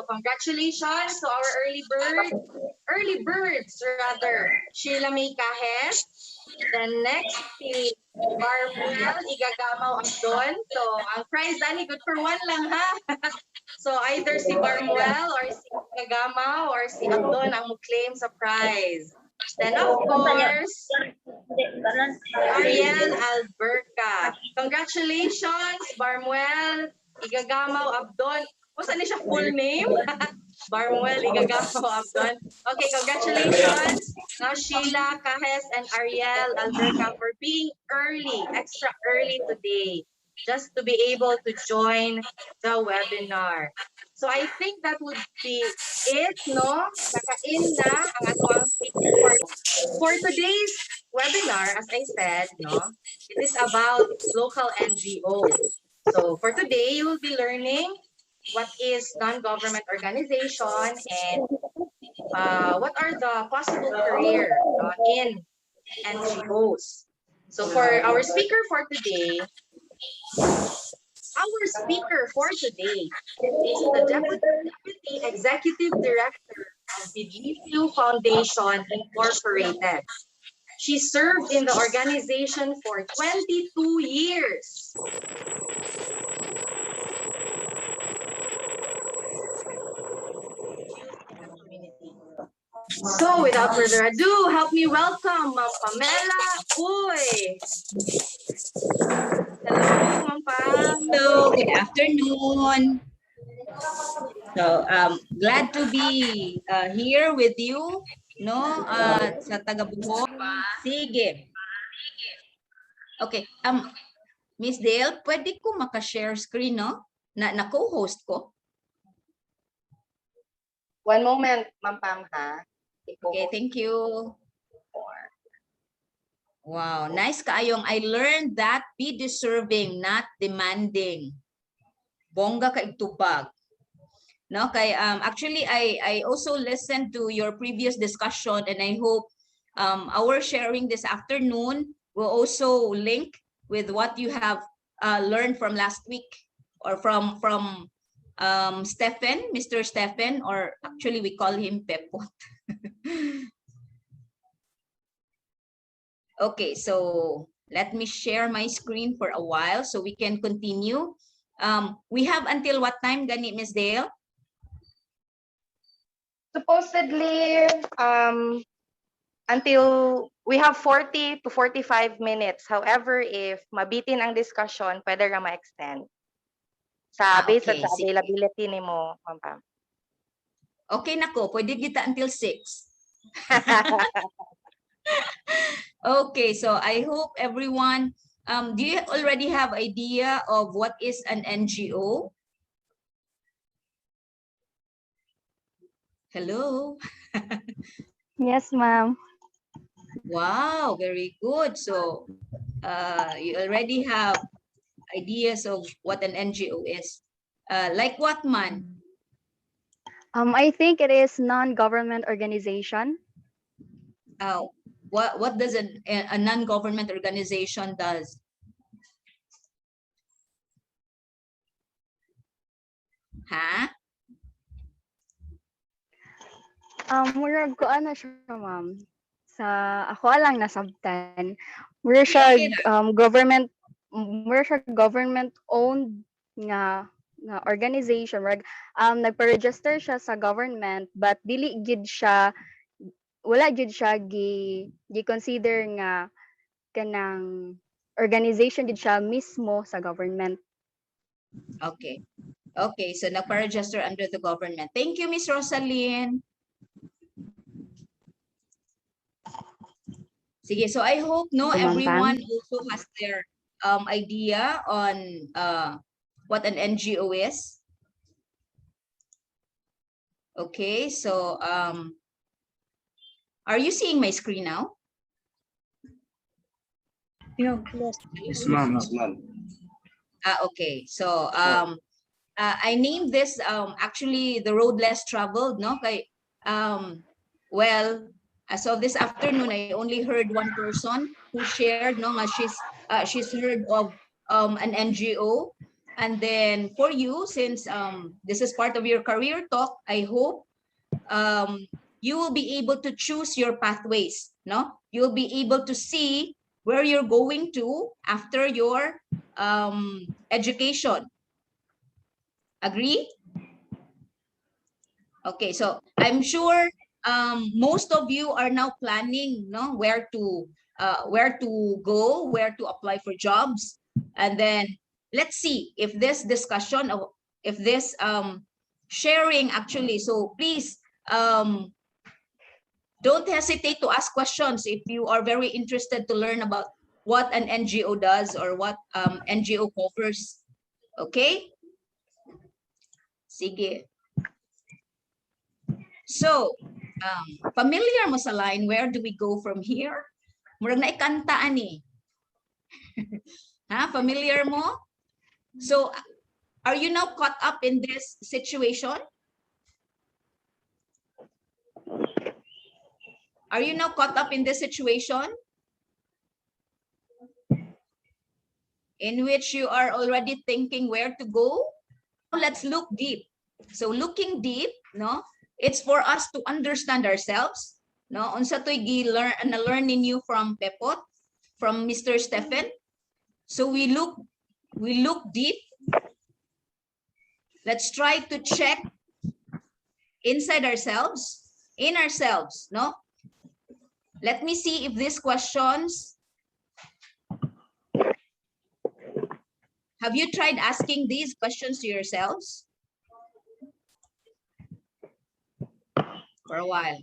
So congratulations to our early birds rather. Sheila May Cajes. Then next, si Barmuel Igagamaw Abdon. So ang prize, Dani, good for one lang ha. So either si Barmuel or si Igagamaw or si Abdon ang mag-claim sa prize. Then of course, Ariel Alberca. Congratulations, Barmuel Igagamaw Abdon. What's siya full name? Barmuel Igagamaw Abdon. Okay, congratulations. Now Sheila, Cajes, and Ariel Alberca for being early, extra early today, just to be able to join the webinar. So I think that would be it, no? Naka-in na ang atong speaker for today's webinar. As I said, no, it is about local NGO. So for today, you will be learning what is non-government organization and what are the possible career in NGOs. So for our speaker for today is the Deputy Executive Director of Bidlisiw Foundation Incorporated. She served in the organization for 22 years. So without further ado, help me welcome Ma'am Pamela E. Hello, Ma'am Pam. Hello, good afternoon. So glad to be here with you, no, sa taga-Buho. Sige. Okay, Miss Dale, pwede ko maka-share screen, no? Na co-host ko. One moment, Ma'am Pam, ha? Okay, thank you. Wow, nice kaayong. I learned that be deserving, not demanding. Bongga ka itubag. No, kay actually I also listened to your previous discussion, and I hope our sharing this afternoon will also link with what you have learned from last week, or from Stephen, Mr. Stephen, or actually we call him Pepot. Okay, so let me share my screen for a while so we can continue. We have until what time, gani, Ms. Dale? Supposedly, until we have 40 to 45 minutes. However, if mabitin ang discussion, pwede ra ma-extend. Based Okay, sa availability ni mo, Ma'am Pam. Okay nako, pwede kita until 6. Okay, so I hope everyone, do you already have idea of what is an NGO? Hello? Yes, ma'am. Wow, very good. So you already have ideas of what an NGO is. Like what, man? I think it is non-government organization. What does a non-government organization does? Huh? Murag ko ano siya, ma'am. Sa ako lang nasabtan. Mura siya government owned nga organization. Murag nagpa-register siya sa government, but dili gid siya, wala gid siya gi-consider nga kanang organization gid siya mismo sa government. Okay. Okay, so nagpa-register under the government. Thank you, Miss Rosaline. Sige, so I hope everyone also has their idea on what an NGO is. Okay, so are you seeing my screen now? Yes, ma'am. Okay, so I named this actually the road less traveled, no? Kay well, so this afternoon I only heard one person who shared, no, nga she's heard of an NGO, And then for you, since this is part of your career talk, I hope you will be able to choose your pathways. No, you'll be able to see where you're going to after your education. Agree? Okay, so I'm sure most of you are now planning, no, where to go, where to apply for jobs, and then let's see if this discussion of if this sharing actually. So please don't hesitate to ask questions if you are very interested to learn about what an NGO does or what NGO covers. Okay? Sige. So, familiar mo sa line, where do we go from here? Murag na ikanta ani. Ha? Familiar mo? So, are you now caught up in this situation? Are you now caught up in this situation? In which you are already thinking where to go? Let's look deep. So looking deep, no, it's for us to understand ourselves. No, unsa to'y learn ninyo from Pepot, from Mr. Stephen. So we look deep. Let's try to check inside ourselves, in ourselves, no? Let me see if these questions, have you tried asking these questions to yourselves? For a while.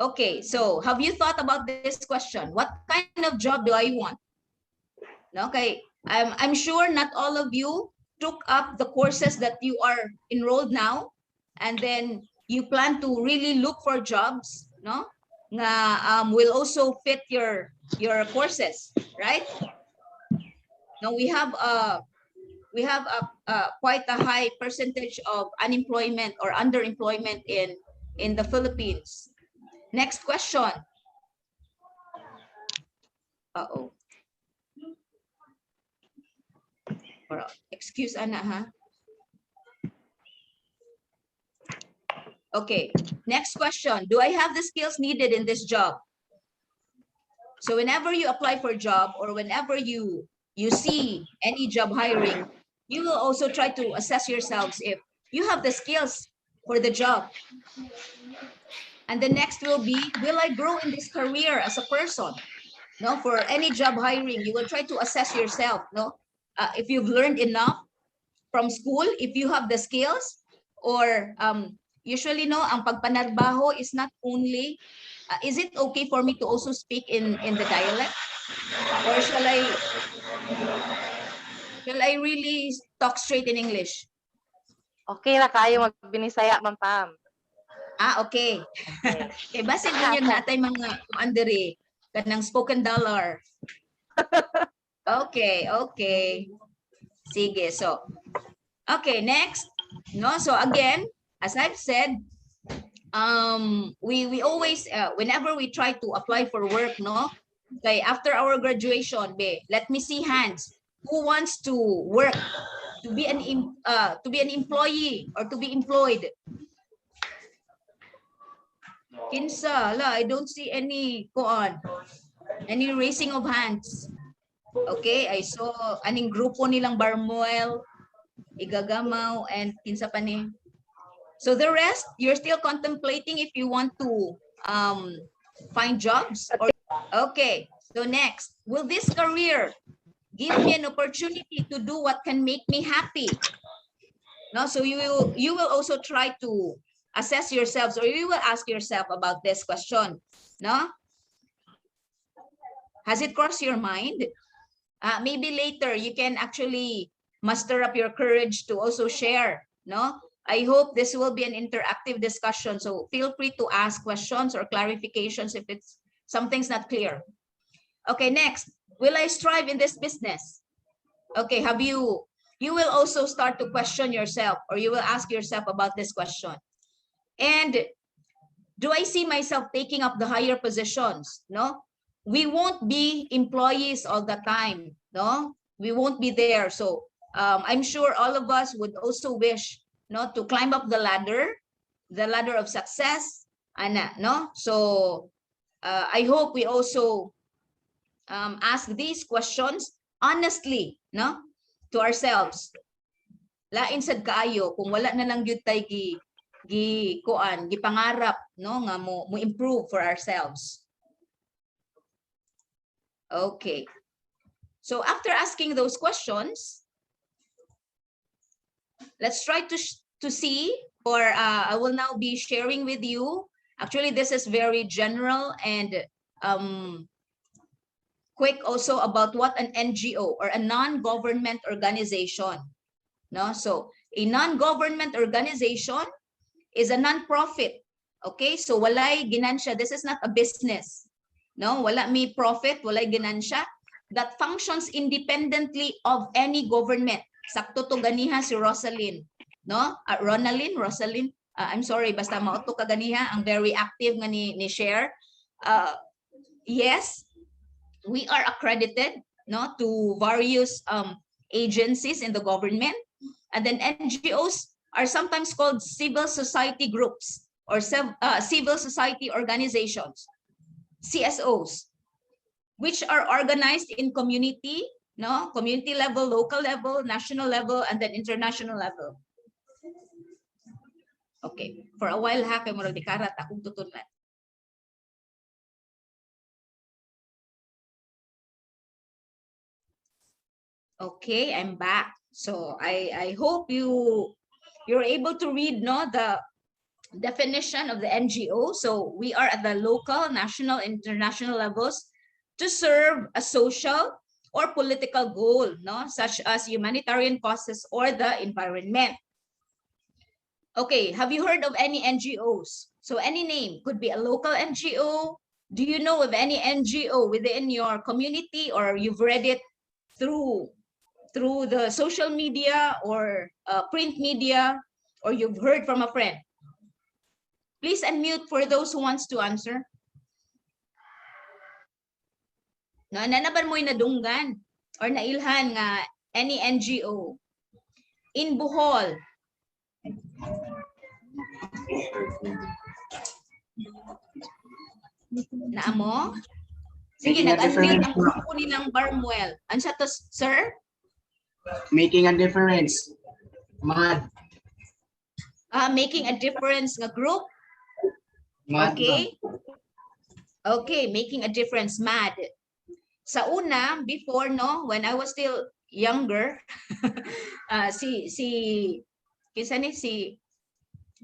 Okay, so have you thought about this question? What kind of job do I want? Okay, I'm sure not all of you took up the courses that you are enrolled now, and then you plan to really look for jobs, no? Nga will also fit your courses, right? Now we have quite a high percentage of unemployment or underemployment in the Philippines. Next question. Uh-oh. Excuse Ana, ha? Okay, next question. Do I have the skills needed in this job? So whenever you apply for a job or whenever you see any job hiring, you will also try to assess yourselves if you have the skills for the job. And the next will be, will I grow in this career as a person? No, for any job hiring, you will try to assess yourself, no? If you've learned enough from school, if you have the skills, or usually, no, ang pagpanarbaho is not only, is it okay for me to also speak in the dialect? Or shall I really talk straight in English? Okay na kayo magbinisaya, Ma'am Pam. Okay. Kay basin ninyo natay mga kuandere kanang spoken dollar. Okay. Sige, so. Okay, next. No, so again, as I've said, we always whenever we try to apply for work, no? Okay, after our graduation, let me see hands. Who wants to work, to be an employee or to be employed? Kinsa, I don't see any any raising of hands. Okay, I saw aning grupo nilang Barmuel, Igagamaw, and kinsa pa ni. So the rest, you're still contemplating if you want to find jobs. Okay, so next, will this career give me an opportunity to do what can make me happy? No, so you will also try to assess yourselves, or you will ask yourself about this question. No? Has it crossed your mind? Maybe later you can actually muster up your courage to also share. No? I hope this will be an interactive discussion. So feel free to ask questions or clarifications if it's something's not clear. Okay, next. Will I strive in this business? Okay, you will also start to question yourself, or you will ask yourself about this question. And do I see myself taking up the higher positions? No, we won't be employees all the time. No, we won't be there. So I'm sure all of us would also wish, no, to climb up the ladder of success. No, so I hope we also ask these questions honestly, no, to ourselves. Lain sad kaayo kung wala na lang gyud tay gipangarap, no, nga mo improve for ourselves. Okay. So after asking those questions, let's try to see, or I will now be sharing with you. Actually, this is very general and quick also about what an NGO or a non-government organization. No, so a non-government organization is a non-profit. Okay, so walay ginansya. This is not a business. No, wala may profit, walay ginansya, that functions independently of any government. Sakto to ganiha si Rosalind, no? Rosalind, I'm sorry, basta mauto ka ganiha, ang very active nga ni share. Yes, we are accredited, no, to various agencies in the government, and then NGOs are sometimes called civil society groups or civil society organizations, CSOs, which are organized in community, no, community level, local level, national level, and then international level. Okay, for a while ha, kay murag di karat akong tutunan. Okay, I'm back. So I hope you're able to read, no, the definition of the NGO. So we are at the local, national, international levels to serve a social or political goal, no, such as humanitarian causes or the environment. Okay, have you heard of any NGOs? So any name, could be a local NGO. Do you know of any NGO within your community, or you've read it through the social media or print media, or you've heard from a friend? Please unmute for those who wants to answer. No, nanaban mo'y nadunggan or nailhan nga any NGO in Bohol. Naamo? Sige, nag-unmute ang grupo nilang Barmuel. Ansa to, sir? Making a difference. Mad. Making a difference nga group. Mad. Okay. Okay, making a difference, MAD. Sa una, before, no, when I was still younger, kisa ni si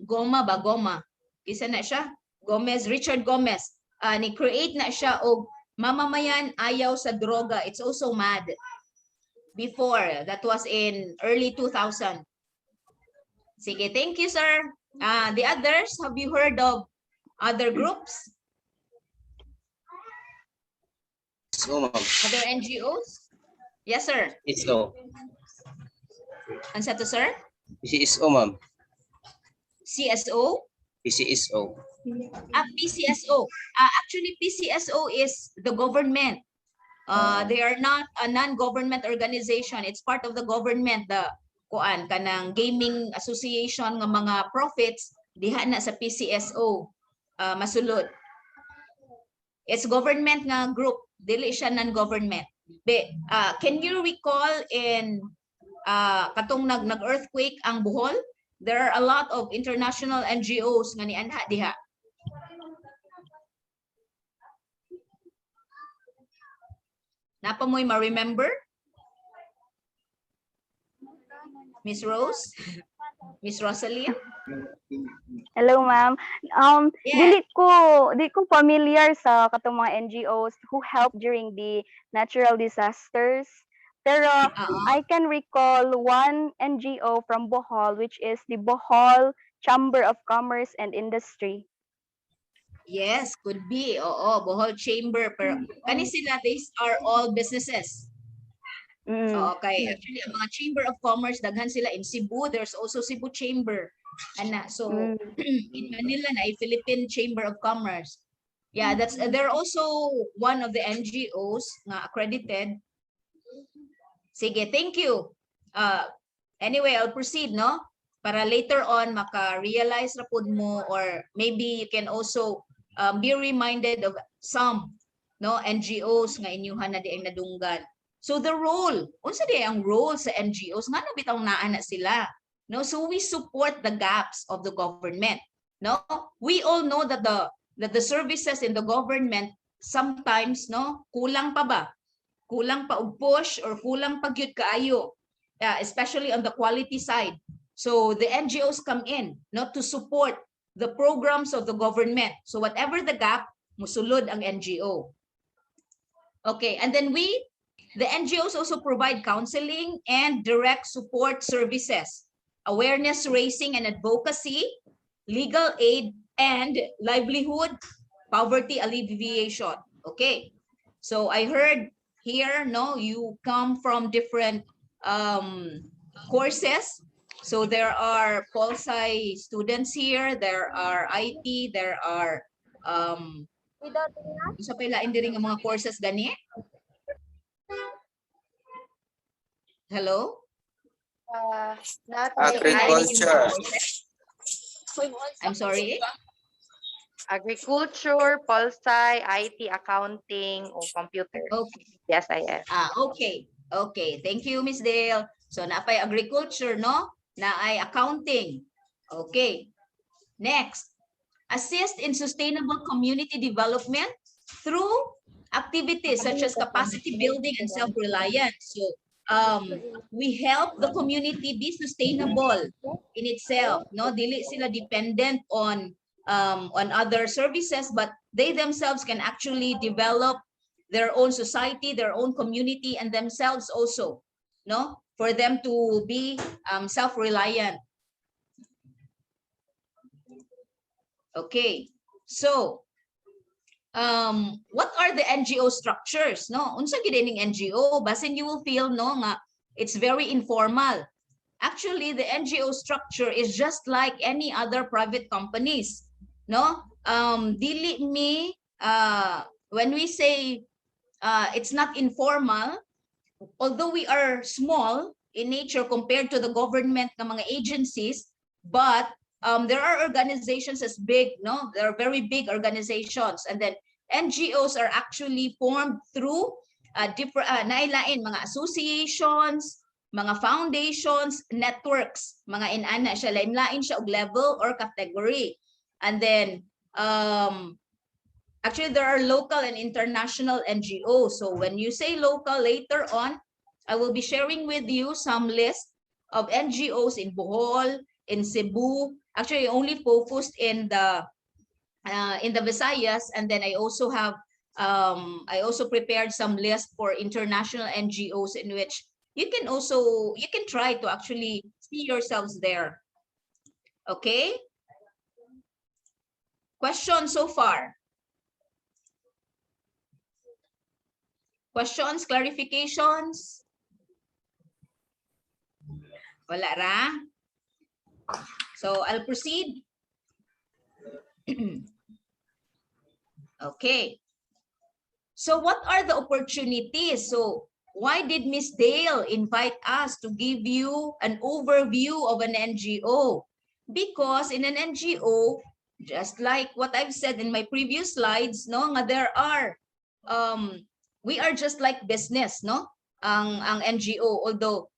Goma, kisa na siya, Richard Gomez, ni create na siya og mamamayan ayaw sa droga. It's also MAD. Before, that was in early 2000. Sige, thank you, sir. The others, have you heard of other groups? So, ma'am. Other NGOs? Yes, sir. It's so. Ansa to, sir? PCSO, ma'am. CSO? PCSO. PCSO. Actually, PCSO is the government. They are not a non-government organization. It's part of the government. The kanang gaming association ng mga profits diha na sa PCSO masulod. It's government nga group, dili siya non-government. Can you recall in katong nag-earthquake ang Bohol? There are a lot of international NGOs nga nianha diha. Napa mo'y ma-remember? Miss Rose? Miss Rosalie? Hello, ma'am. Yes. Di ko familiar sa katong mga NGOs who help during the natural disasters. Pero I can recall one NGO from Bohol, which is the Bohol Chamber of Commerce and Industry. Yes, could be. Oo, Bohol Chamber. Pero kani sila, these are all businesses. Okay, actually ang mga Chamber of Commerce daghan sila in Cebu. There's also Cebu Chamber. So in Manila na ay Philippine Chamber of Commerce. Yeah, that's they're also one of the NGOs nga accredited. Sige, thank you. Anyway, I'll proceed, no? Para later on maka-realize ra pud mo, or maybe you can also be reminded of some NGOs nga inyuhan na di ang nadunggan. So the role, unsa di ang role sa NGOs nga nabitaw naa na sila, no? So we support the gaps of the government, no? We all know that the services in the government sometimes, no, kulang pa ba? Kulang pa og push or kulang pa gyud kaayo, especially on the quality side. So the NGOs come in, no, to support the programs of the government. So whatever the gap, musulod ang NGO. Okay, and then the NGOs also provide counseling and direct support services, awareness raising and advocacy, legal aid, and livelihood poverty alleviation. Okay, so I heard here, no, you come from different courses. So there are Pol-Sci students here, there are IT, there are isa pa ilain diri nga mga courses gani. Hello? Agriculture. I'm sorry? Agriculture, Pol-Sci, IT, accounting, o computer. Okay. Yes, I am. Okay. Okay. Thank you, Miss Dale. So, naapay agriculture, no? Naay accounting. Okay. Next. Assist in sustainable community development through activities such as capacity building and self-reliance. So, we help the community be sustainable in itself, no? Dili sila dependent on other services, but they themselves can actually develop their own society, their own community, and themselves also, no? For them to be self-reliant. Okay, so what are the NGO structures, no? Unsa gid ning NGO? Basin you will feel, no, nga it's very informal. Actually, the NGO structure is just like any other private companies, no? Dili mi when we say it's not informal, although we are small in nature compared to the government ng mga agencies, but there are organizations as big, no? There are very big organizations, and then NGOs are actually formed through different nailain mga associations, mga foundations, networks, mga inana siya, lain-lain siya og level or category. And then actually there are local and international NGOs. So when you say local, later on I will be sharing with you some list of NGOs in Bohol, in Cebu. Actually, only focused in the Visayas, and then I also have I also prepared some list for international NGOs in which you can try to actually see yourselves there. Okay? Questions so far? Questions, clarifications? Wala ra? So I'll proceed. Okay. So what are the opportunities? So why did Miss Dale invite us to give you an overview of an NGO? Because in an NGO, just like what I've said in my previous slides, no, nga there are we are just like business, no? Ang NGO, although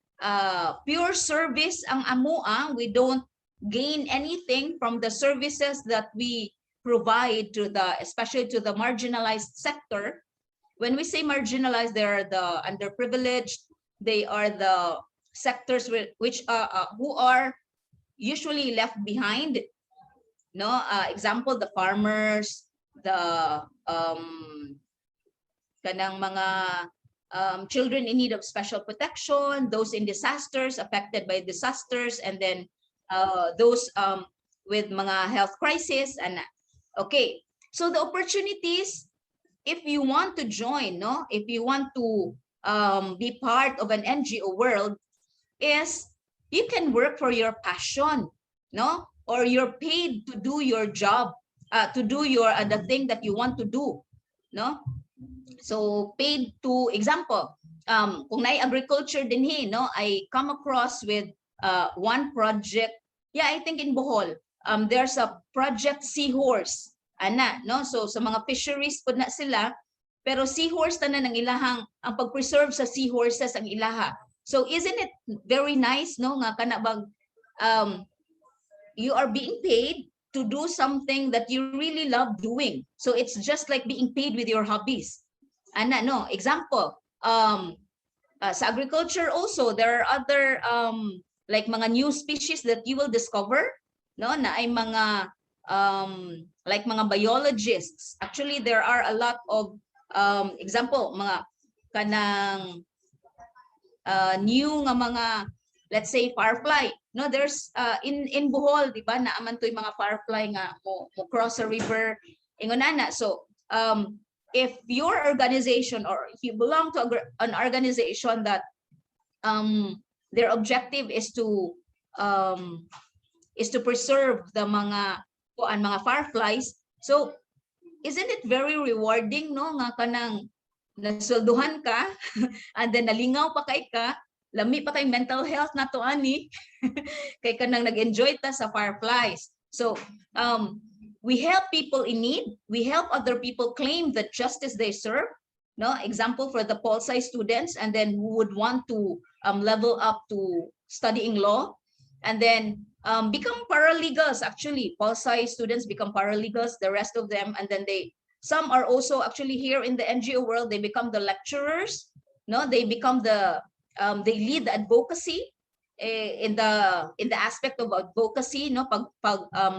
pure service ang amuang, we don't gain anything from the services that we provide to especially to the marginalized sector. When we say marginalized, they are the underprivileged, they are the sectors which who are usually left behind, no? Example, the farmers, the kanang mga children in need of special protection, those in disasters, affected by disasters, and then those with mga health crisis. And okay, so the opportunities, if you want to join, no, if you want to be part of an NGO world is you can work for your passion, no? Or you're paid to do your job, to do your the thing that you want to do, no? So paid to example, kung na agriculture din no, I come across with one project. Yeah, I think in Bohol, there's a project seahorse, ana, no? So sa mga fisheries pud na sila, pero seahorse tanan ang ilahang ang pag-preserve sa seahorses ang ilaha. So isn't it very nice, no, nga kana bag you are being paid to do something that you really love doing. So it's just like being paid with your hobbies. Ana, no, example, sa agriculture also there are other like mga new species that you will discover, no, na ay mga like mga biologists. Actually there are a lot of example mga kanang new nga mga, let's say firefly, no, there's in Bohol, di ba, naaman to yung mga firefly nga mo cross a river ingonana. So if your organization or if you belong to an organization that their objective is to preserve the mga fireflies, so isn't it very rewarding, no, nga kanang nasulduhan ka and then nalingaw pa kay ka, lami pa kay mental health na to ani kay kanang nag-enjoy ta sa fireflies. So we help people in need, we help other people claim the justice they serve, no, example for the pol sci students and then who would want to level up to studying law and then become paralegals. Actually pol sci students become paralegals, the rest of them, and then some are also actually here in the NGO world, they become the lecturers, no, they become the they lead the advocacy in the aspect of advocacy, no, pag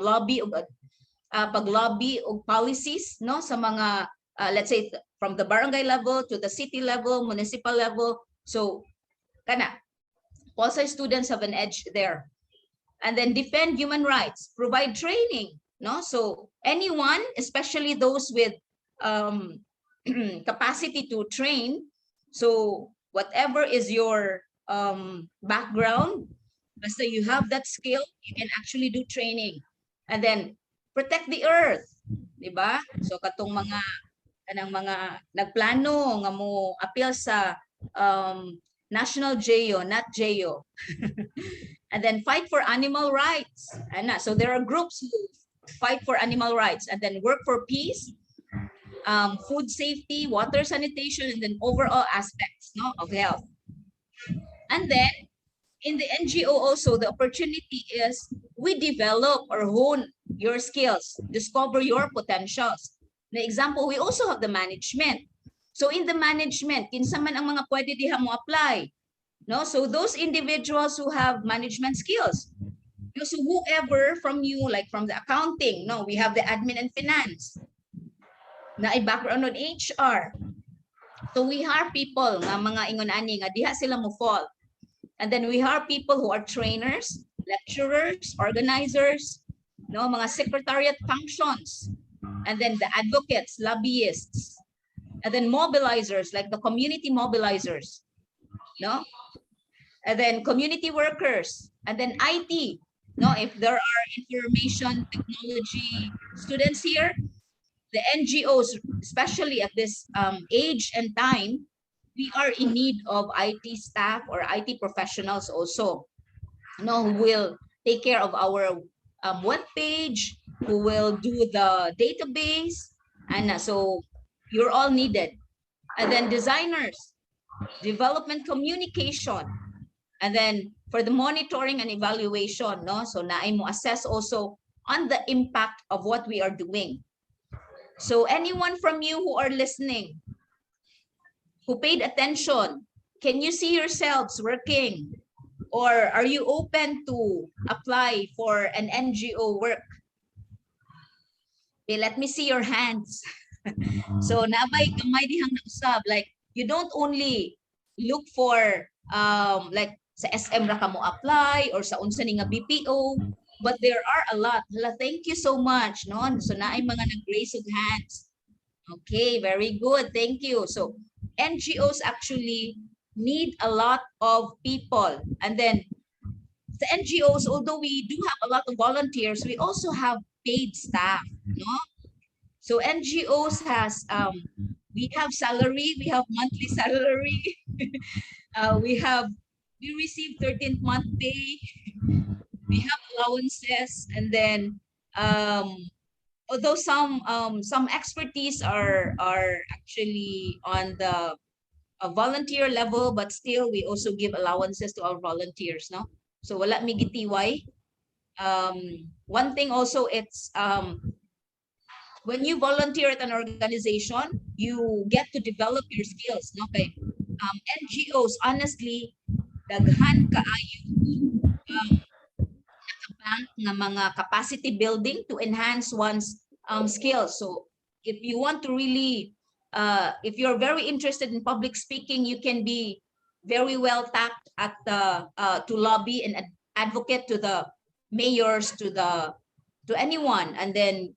lobby og policies, no, sa mga let's say from the barangay level to the city level, municipal level. So kana pol sci students have an edge there. And then defend human rights, provide training, no, so anyone, especially those with capacity to train, so whatever is your background, basta you have that skill, you can actually do training. And then protect the earth, di ba? So katong mga kanang mga nagplano nga mo appeal sa national GEO, not GEO. And then fight for animal rights. So there are groups who fight for animal rights and then work for peace, food safety, water sanitation, and then overall aspects, no, of health. And then in the NGO also, the opportunity is we develop or hone your skills, discover your potentials. The example, we also have the management. So in the management, kinsa man ang mga pwede diha mo apply, no? So those individuals who have management skills, so whoever from you, like from the accounting, no, we have the admin and finance, na ay background on HR. So we hire people nga mga ingon ani nga diha sila mo fall. And then we hire people who are trainers, lecturers, organizers, no, mga secretariat functions, and then the advocates, lobbyists, and then mobilizers, like the community mobilizers, no, and then community workers, and then IT, no, if there are information technology students here, the NGOs, especially at this age and time, we are in need of IT staff or IT professionals also, no, who will take care of our web page, who will do the database, and so you're all needed. And then designers, development communication, and then for the monitoring and evaluation, no, so naay mo assess also on the impact of what we are doing. So anyone from you who are listening, who paid attention, can you see yourselves working, or are you open to apply for an NGO work? Okay, let me see your hands. So nabay gamay dihang nausab, like you don't only look for like sa SM ra ka mo apply or sa unsa ni nga BPO, but there are a lot. Thank you so much, no? So naay mga nag-raise of hands. Okay, very good. Thank you. So NGOs actually need a lot of people. And then the NGOs, although we do have a lot of volunteers, we also have paid staff, no? So NGOs has, we have salary, we have monthly salary, we receive 13th month pay, we have allowances, and then although some expertise are actually on the volunteer level, but still we also give allowances to our volunteers, no? So wala mi gitiway. One thing also, it's when you volunteer at an organization, you get to develop your skills, no? Okay. NGOs, honestly, daghan kaayo bank nga mga capacity building to enhance one's skills. So if you want to really, if you're very interested in public speaking, you can be very well tapped at the to lobby and advocate to the mayors, to anyone, and then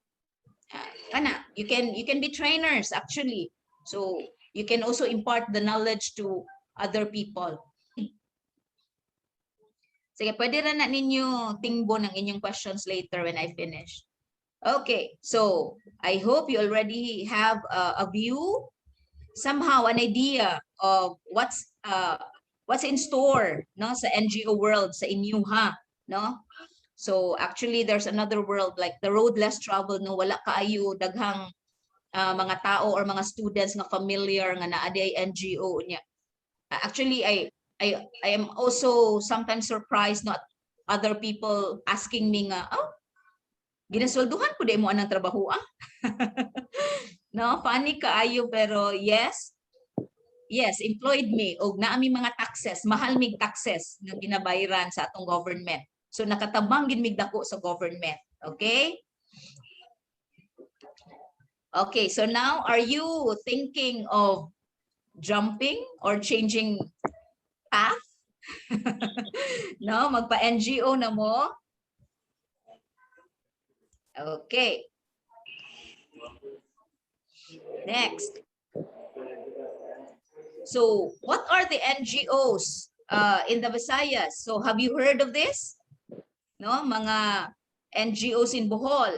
you can be trainers actually. So you can also impart the knowledge to other people. Sige, pwede rin na ninyo tingbo ng inyong questions later when I finish. Okay, so I hope you already have a view, somehow an idea of what's in store, no, sa NGO world, sa inyo, ha, no? So actually there's another world, like the road less traveled, no, wala kaayo daghang mga tao or mga students nga familiar nga naa di NGO niya. Actually I am also sometimes surprised, not other people asking me nga, oh, ginaswelduhan ko di mo anang trabaho, ah? No, funny kaayo, pero yes, employed me, og naami mga taxes, mahal mig taxes nga ginabayaran sa atong government. So nakatabang gid mig dako sa government, okay? Okay, so now are you thinking of jumping or changing path? No, magpa-NGO na mo? Okay. Next. So, what are the NGOs in the Visayas? So, have you heard of this? No, mga NGOs in Bohol.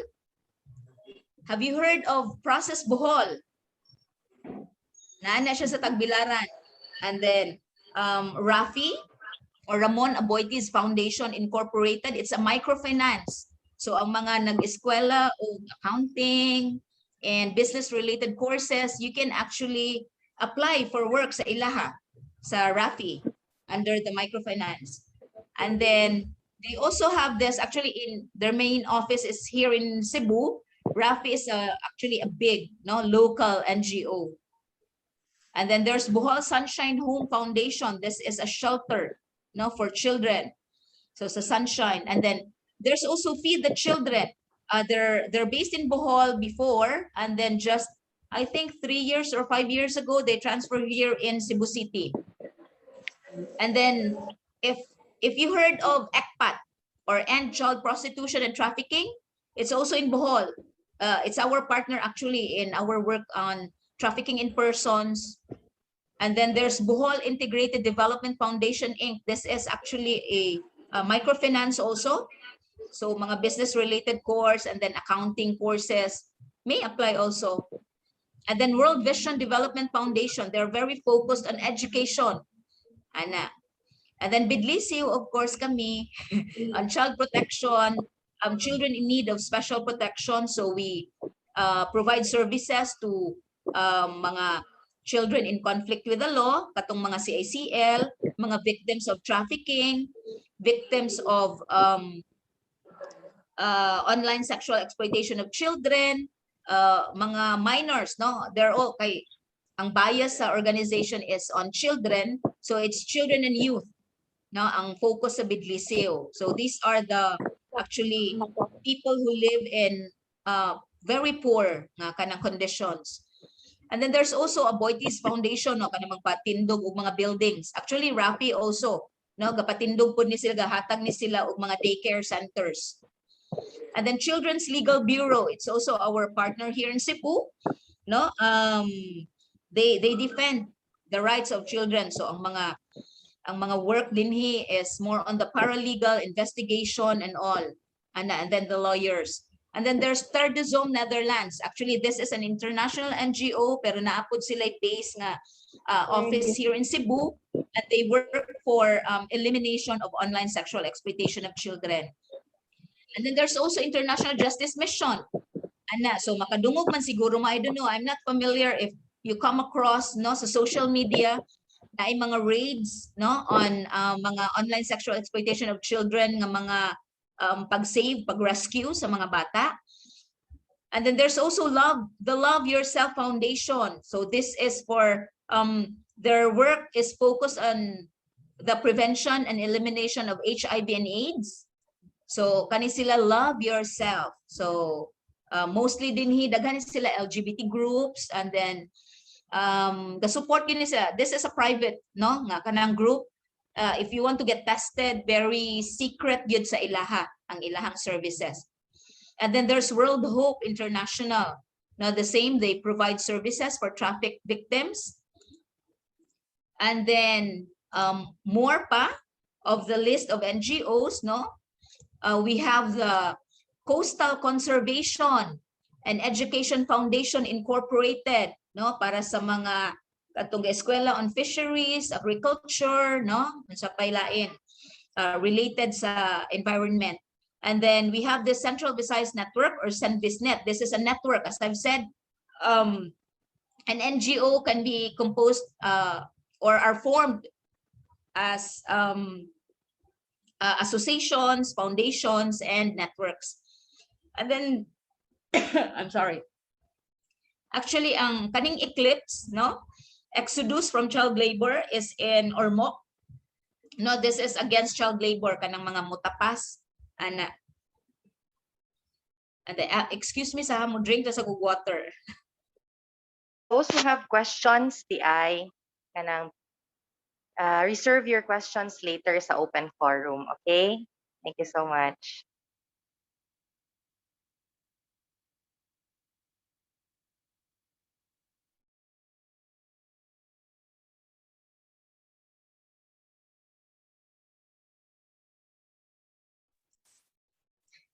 Have you heard of Process Bohol? Naana siya sa Tagbilaran. And then, Rafi or Ramon Aboitiz Foundation Incorporated, it's a microfinance. So ang mga nag-eskwela o accounting and business-related courses, you can actually apply for work sa ilaha, sa Rafi, under the microfinance. And then they also have this, actually in their main office is here in Cebu. Rafi is actually a big, no, local NGO. And then there's Bohol Sunshine Home Foundation. This is a shelter, no, for children. So it's a Sunshine. And then there's also Feed the Children. They're based in Bohol before, and then just I think 3 years or 5 years ago they transferred here in Cebu City. And then if you heard of ECPAT or End Child Prostitution and Trafficking, it's also in Bohol. It's our partner actually in our work on trafficking in persons. And then there's Bohol Integrated Development Foundation Inc. This is actually a microfinance also. So mga business-related course and then accounting courses may apply also. And then World Vision Development Foundation, they're very focused on education. Ana. And then Bidlisiw, of course, kami on child protection, children in need of special protection. So we provide services to mga children in conflict with the law, katong mga CICL, mga victims of trafficking, victims of online sexual exploitation of children, mga minors, no? They're all kay ang bias sa organization is on children, so it's children and youth, no? Ang focus sa Bidlisiw. So these are the actually people who live in very poor nga kanang conditions. And then there's also a Aboitiz Foundation, no, kanang magpatindog og mga buildings. Actually Rafi also, no, gapatindog pud ni sila, gahatag ni sila og mga daycare centers. And then Children's Legal Bureau, it's also our partner here in Cebu, no? They defend the rights of children. So ang mga work dinhi is more on the paralegal investigation and all, and then the lawyers. And then there's Terdezom Netherlands. Actually, this is an international NGO, pero naapod sila base nga office here in Cebu, and they work for elimination of online sexual exploitation of children. And then there's also International Justice Mission. Ana, so makadungog man siguro, I don't know, I'm not familiar if you come across no sa social media na ay mga raids no on mga online sexual exploitation of children, nga mga pag-save, pag-rescue sa mga bata. And then there's also the Love Yourself Foundation. So this is for their work is focused on the prevention and elimination of HIV and AIDS. So kani sila Love Yourself. So mostly dinhi daghan sila LGBT groups, and then the support yun is this is a private no nga kanang group. If you want to get tested, very secret yun sa ilaha ang ilahang services. And then there's World Hope International. Now the same, they provide services for traffic victims. And then more pa of the list of NGOs, no? We have the Coastal Conservation and Education Foundation Incorporated, no? Para sa mga katong eskwela on fisheries, agriculture, no? Sa pailain related sa environment. And then we have the Central Visayas Network, or CenVisNet. This is a network, as I've said. An NGO can be composed or are formed as associations, foundations, and networks. And then, I'm sorry. Actually, ang kaning eclipse, no? Exodus from child labor is in Ormoc. No, this is against child labor, kanang mga mutapas. Ana. And excuse me sa mo drink sa water. Those who have questions, TI, kanang reserve your questions later sa open forum, okay? Thank you so much.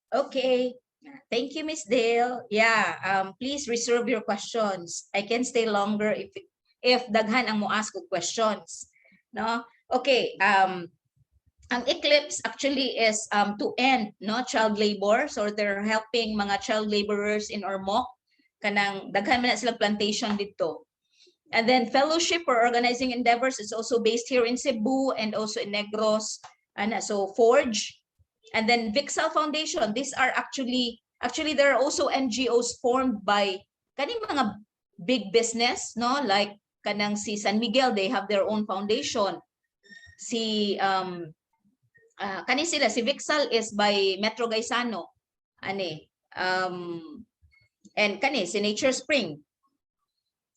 Okay. Thank you, Miss Dale. Yeah, please reserve your questions. I can stay longer if daghan ang mo ask of questions. No? Okay. Ang eclipse actually is to end no child labor. So they're helping mga child laborers in Ormoc. Kanang daghan man na silang plantation dito. And then fellowship or organizing endeavors is also based here in Cebu and also in Negros. And so Forge. And then Vixal Foundation. These are actually there are also NGOs formed by kaning mga big business, no? Like kanang si San Miguel, they have their own foundation. Si kani sila si Vixal is by Metro Gaisano. Ani and kani si Nature Spring.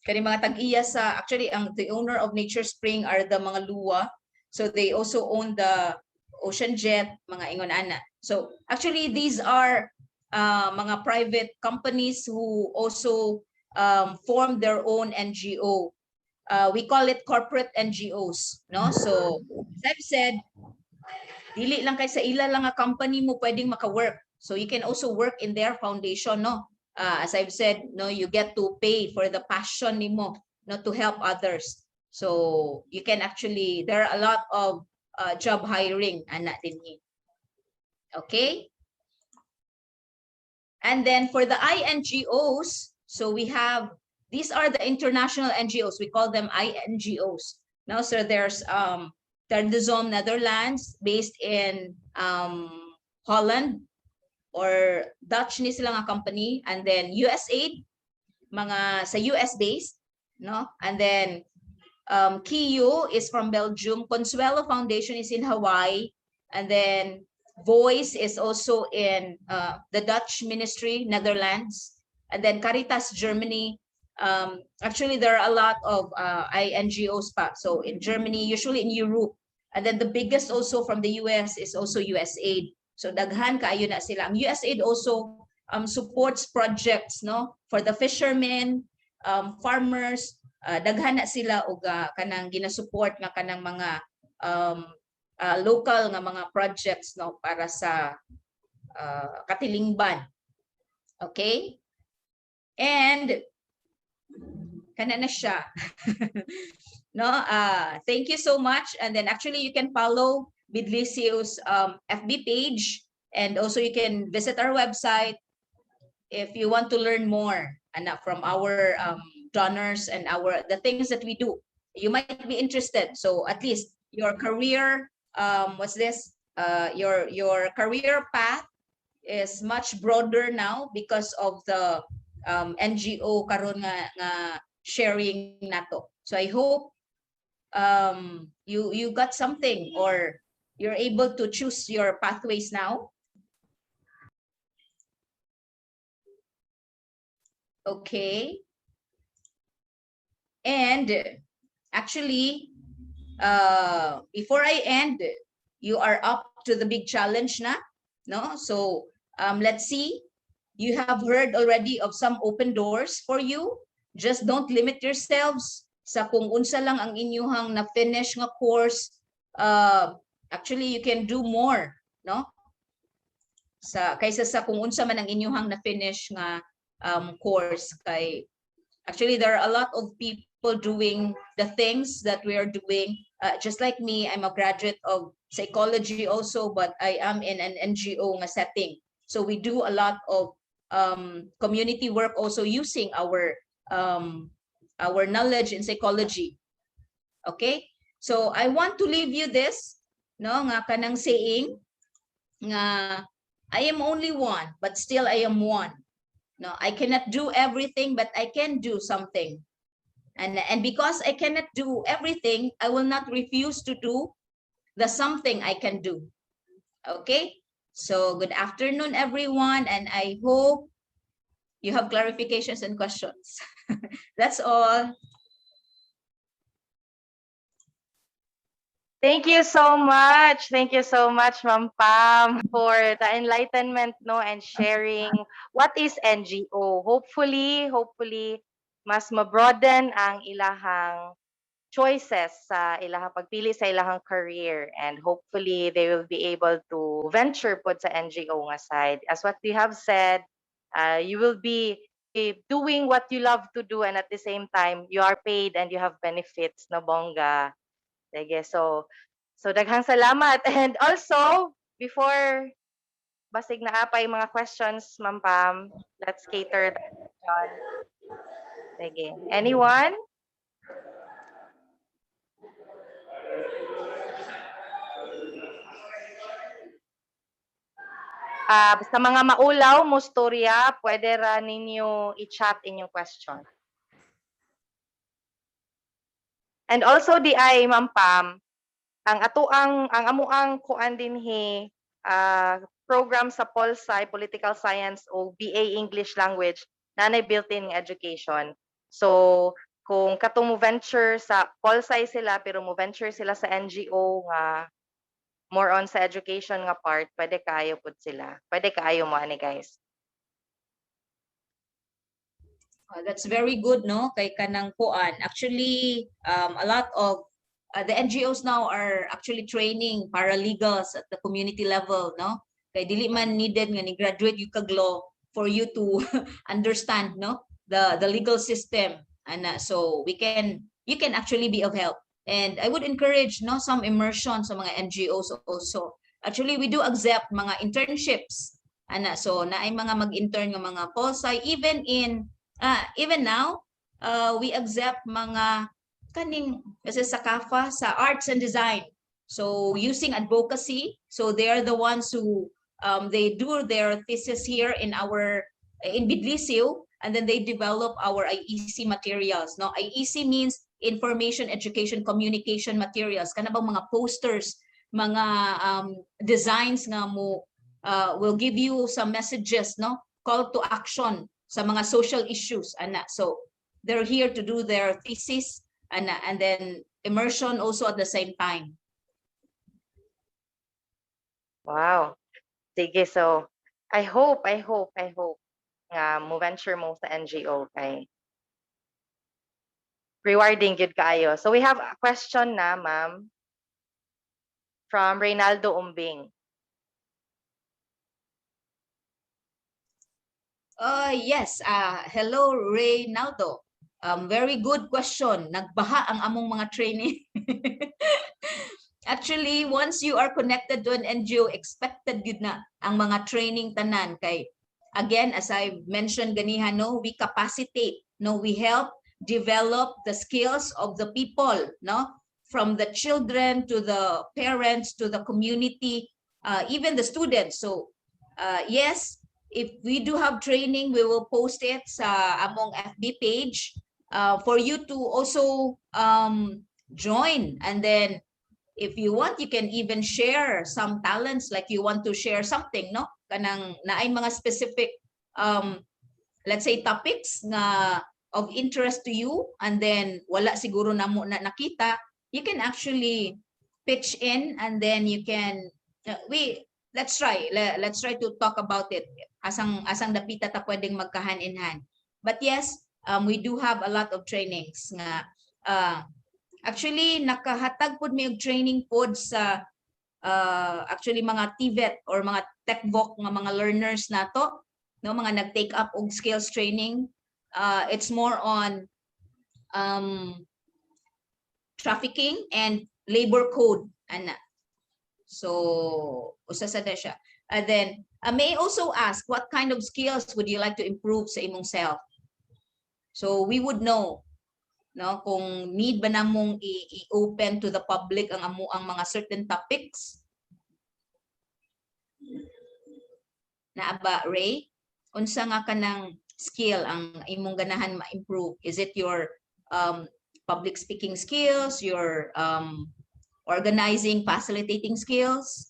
Kani mga tag-iya sa actually the owner of Nature Spring are the mga luwa. So they also own the Ocean Jet, mga ingon ana. So actually these are mga private companies who also form their own NGO. We call it corporate NGOs, no? So as I've said, dili lang kay sa ila lang nga company mo pwedeng maka-work. So you can also work in their foundation, no? As I've said, no, you get to pay for the passion nimo, no, to help others. So you can actually, there are a lot of job hiring ana dinhi. Okay? And then for the INGOs, so we have, these are the international NGOs. We call them INGOs. Now, so there's Terdezom Netherlands, based in Holland, or Dutch ni sila nga company. And then USAID, mga sa US based, no? And then KIU is from Belgium. Consuelo Foundation is in Hawaii. And then Voice is also in the Dutch Ministry, Netherlands. And then Caritas, Germany. Actually, there are a lot of INGOs pa. So in Germany, usually in Europe. And then the biggest also from the US is also USAID. So daghan kaayo na sila. Ang USAID also supports projects, no, for the fishermen, farmers, daghan na sila og kanang ginasupport nga kanang mga local nga mga projects no para sa katilingban. Okay? And kana na siya. No, thank you so much. And then actually you can follow Bidlisiw's FB page, and also you can visit our website if you want to learn more from our donors and the things that we do. You might be interested. So at least your career, your career path is much broader now because of the NGO karon nga sharing nato. So I hope you got something, or you're able to choose your pathways now. Okay. And actually, before I end, you are up to the big challenge na, no? So let's see. You have heard already of some open doors for you. Just don't limit yourselves sa kung unsa lang ang inyuhang na finish nga course. Actually, you can do more, no? Kaysa sa kung unsa man ang inyuhang na finish nga course. Actually, there are a lot of people doing the things that we are doing. Just like me, I'm a graduate of psychology also, but I am in an NGO nga setting. So we do a lot of community work also using our knowledge in psychology. Okay? So I want to leave you this, no, nga kanang saying nga I am only one, but still I am one. No, I cannot do everything, but I can do something. And because I cannot do everything, I will not refuse to do the something I can do. Okay? So good afternoon, everyone, and I hope you have clarifications and questions. That's all. Thank you so much. Thank you so much, Ma'am Pam, for the enlightenment, no, and sharing what is NGO. Hopefully, mas ma-broaden ang ilahang choices sa ilahang pagpili sa ilahang career, and hopefully they will be able to venture pod sa NGO nga side. As what we have said, you will be doing what you love to do, and at the same time you are paid and you have benefits na bongga. Sige, so daghang salamat. And also, before basig na apay mga questions, Ma'am Pam, let's cater the question. Sige. Anyone? Sa mga maulaw, mustorya, pwede ra ninyo i-chat inyong question. And also di ay, Ma'am Pam, ang amuang kuan dinhi program sa Polsci, Political Science o BA English Language, nanay built-in education. So, kung katong mo venture sa Polsci sila, pero mo venture sila sa NGO nga more on sa education nga part, pwede kaayo pud sila. Pwede kaayo mo ani, guys. That's very good, no? Kay kanang kuan. Actually, a lot of the NGOs now are actually training paralegals at the community level, no? Kay dili man needed nga ni graduate you kag law for you to understand, no, the legal system, and so you can actually be of help. And I would encourage, no, some immersion sa mga NGOs also. Actually, we do accept mga internships, and so naay mga mag-intern nga mga Polsci, even now we accept mga kaning kasi sa CAFA sa arts and design. So using advocacy, so they are the ones who they do their thesis here in Bidlisiw, and then they develop our IEC materials. No, IEC means information, education, communication materials. Kana bang mga posters, mga designs nga mo will give you some messages, no, call to action sa mga social issues, ana. So they're here to do their thesis, ana, and then immersion also at the same time. Wow. Sige, so I hope nga mo venture mo sa NGO kay rewarding gyud kaayo. So we have a question na, ma'am, from Reynaldo Umbing. Yes, hello Reynaldo. Very good question. Nagbaha ang among mga training. Actually, once you are connected to an NGO, expected yun na ang mga training tanan kay again, as I mentioned ganiha, no, we capacitate, no, we help develop the skills of the people, no, from the children to the parents to the community, even the students. So yes, if we do have training, we will post it sa among FB page for you to also join. And then if you want, you can even share some talents, like you want to share something, no? Kanang naay mga specific, let's say, topics na of interest to you, and then wala siguro na mo na nakita, you can actually pitch in, and then you can, let's try to talk about it. Asang dapita ta pwedeng magka-hand in hand. But yes, we do have a lot of trainings nga, actually nakahatag pod may training pod sa actually mga TVET or mga TechVoc nga mga learners nato, no, mga nag-take up og skills training. It's more on trafficking and labor code ana. So usa sa siya. And then I may also ask, what kind of skills would you like to improve sa imong self? So we would know, no, kung need ba namong i-open to the public ang mga certain topics. Na ba, Ray? Unsa nga kanang skill ang imong ganahan ma-improve? Is it your public speaking skills, your organizing, facilitating skills?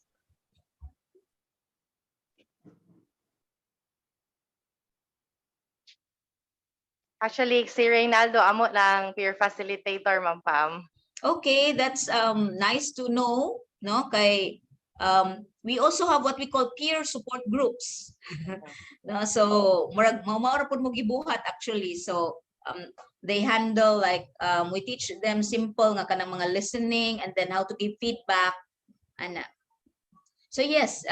Actually, si Reynaldo amo lang peer facilitator, Ma'am Pam. Okay, that's nice to know, no? Kay we also have what we call peer support groups. No, so murag mao pud mo gibuhat actually. So they handle like we teach them simple nga kanang mga listening, and then how to give feedback ana. So yes,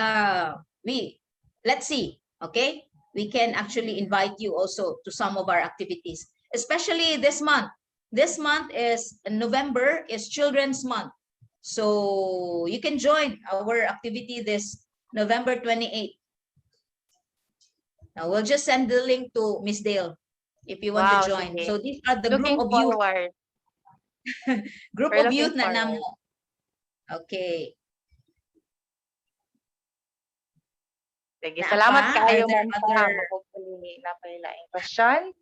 let's see, okay? We can actually invite you also to some of our activities, especially this month. This month is November, is Children's Month. So you can join our activity this November 28th. Now we'll just send the link to Miss Dale if you want Wow, to join. sige. So these are the Looking group of youth. forward. Group We're of looking youth na forward. namo. Okay. Sige, Na salamat pa? kaayo, Are there Ma'am Pam. other- Hopefully, napailaing questions.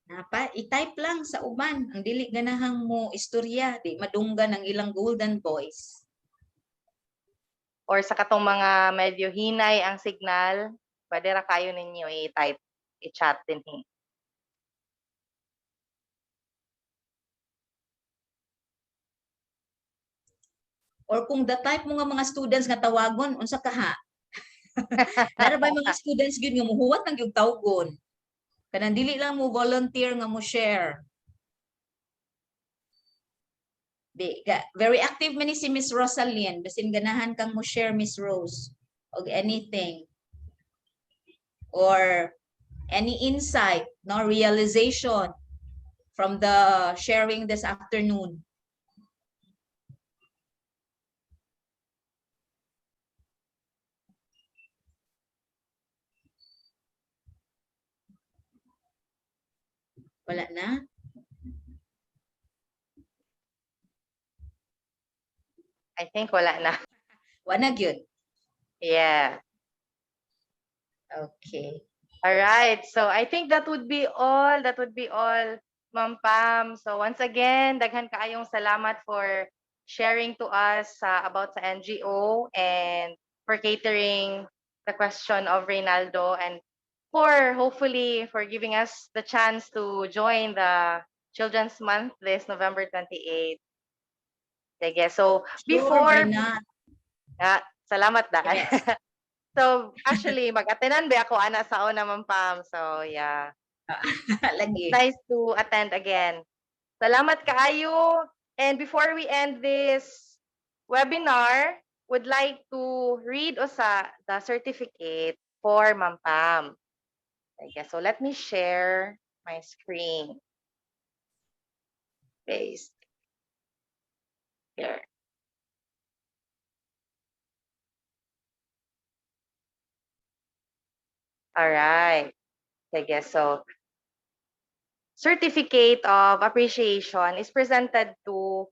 Napa, i-type lang sa uban. Ang dili ganahang mo istorya, di madunggan ang ilang golden boys. Or sa katong mga medyo hinay ang signal, pwede ra kayo ninyo i-type, i-chat din. Or kung the type mo nga mga students nga tawagon, unsa ka ha? Nara ba mga students gyud nga muhuwat ng gyud tawgon? Kanang dili lang mo volunteer nga mo share. Very active man ni si Miss Rosalyn, basin ganahan kang mo share, Miss Rose, og anything. Or any insight, no, realization from the sharing this afternoon. Wala na? I think wala na. Wala gyud. Yeah. Okay. All right. So I think that would be all. That would be all, Ma'am Pam. So once again, daghan kaayong salamat for sharing to us about sa NGO and for catering the question of Reynaldo, and for hopefully for giving us the chance to join the Children's Month this November 28th. Sige, so Sure, why before, not? salamat dahil. Yes. So actually, mag-attendan ba ako ana sa una, Ma'am Pam. So yeah, Lagi. nice to attend again. Salamat kaayo. And before we end this webinar, would like to read usa the certificate for Ma'am Pam. Okay, so let me share my screen. Paste here. All right. Sige, so certificate of appreciation is presented to